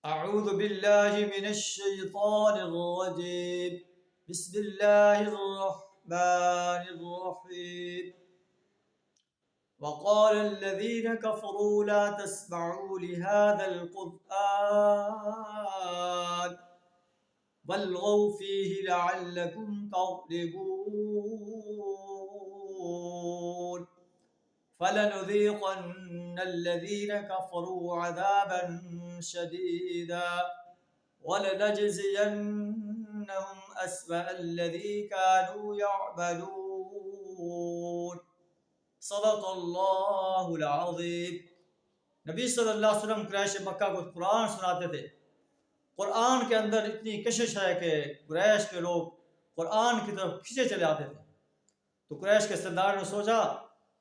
أعوذ بالله من الشيطان الرجيم. بسم الله الرحمن الرحيم. وقال الذين كفروا لا تسمعوا لهذا القرآن والغوا فيه لعلكم تغلبون فلنذيقن الذين كفروا عذابا شديدا ولنجزينهم أسوأ الذي كانوا يعملون. صدق اللہ العظیم. نبی صلی اللہ علیہ وسلم قریش مکہ کو قرآن سناتے تھے. قرآن کے اندر اتنی کشش ہے کہ قریش کے لوگ قرآن کی طرف کھینچے چلے آتے تھے. تو قریش کے سردار نے سوچا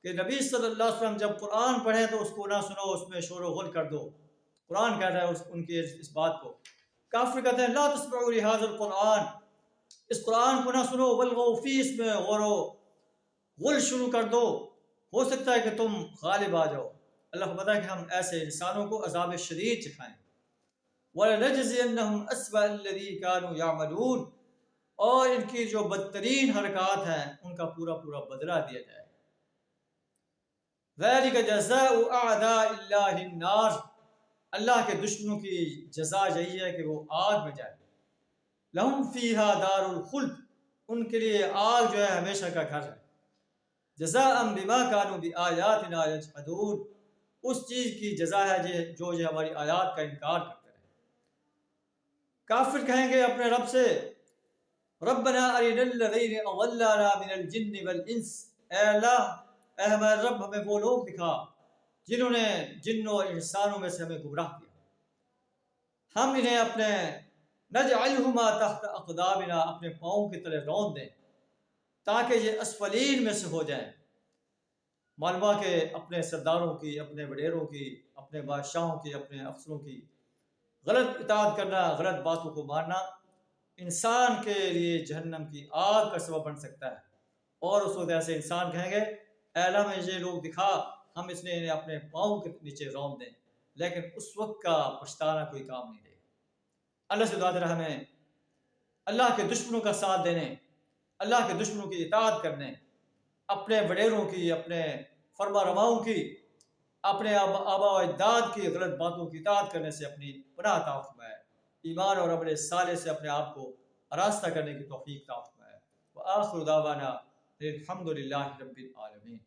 کہ نبی صلی اللہ علیہ وسلم جب قرآن پڑھیں تو اس کو نہ سنو، اس میں شور و غل کر دو. قرآن کہتا ہے ان کی اس بات کو. کافر کہتے ہیں لا تسمعوا لهذا القرآن، اس قرآن کو نہ سنو، والغوا فیہ، اس میں غور و غل شروع کر دو، ہو سکتا ہے کہ تم غالب آ جاؤ. اللہ کو پتہ ہے کہ ہم ایسے انسانوں کو عذاب شدید چکھائیں. وَلَنَجْزِيَنَّهُمْ أَسْوَأَ الَّذِي كَانُوا يَعْمَلُونَ، اور ان کی جو بدترین حرکات ہیں ان کا پورا پورا بدلہ دیا جائے. ذَلِكَ جَزَاءُ أَعْدَاءِ اللَّهِ النَّارِ، اللہ کے دشمنوں کی جزا یہی ہے کہ وہ آگ میں جائے. لَهُمْ فِيهَا دَارُ الْخُلْدِ، ان کے لیے آگ جو ہے ہمیشہ کا گھر ہے. جزاء بما كانوا بآیاتنا یجحدون، اس چیز کی جزا ہے جو ہماری آیات کا انکار کرتے رہے. کافر کہیں گے اپنے رب سے ربنا ارنا الذین اضلانا من الجن والانس، اے اللہ، اے ہمارے رب ہمیں وہ لوگ دکھا جنہوں نے جنوں اور انسانوں میں سے ہمیں گمراہ کیا. ہم انہیں اپنے نجعلہما تحت اقدامنا، اپنے پاؤں کی تلے رون دیں تاکہ یہ اسفلین میں سے ہو جائیں. معلوم کہ اپنے سرداروں کی، اپنے وڈیروں کی، اپنے بادشاہوں کی، اپنے افسروں کی غلط اطاعت کرنا، غلط باتوں کو ماننا انسان کے لیے جہنم کی آگ کا سبب بن سکتا ہے. اور اس وقت ایسے انسان کہیں گے اے اللہ میں یہ لوگ دکھا، ہم اس نے انہیں اپنے پاؤں کے نیچے رون دیں. لیکن اس وقت کا پچھتانا کوئی کام نہیں دے گا. اللہ سے دعا رہا ہمیں اللہ کے دشمنوں کا ساتھ دینے، اللہ کے دشمنوں کی اطاعت کرنے، اپنے وڈیروں کی، اپنے فرما رواؤں کی، اپنے آبا و اجداد کی غلط باتوں کی اطاعت کرنے سے اپنی پناہ عطا فرمائے. ایمان اور عمل صالح سے اپنے آپ کو آراستہ کرنے کی توفیق عطا فرمائے. وآخر دعوانا الحمد للہ رب العالمین.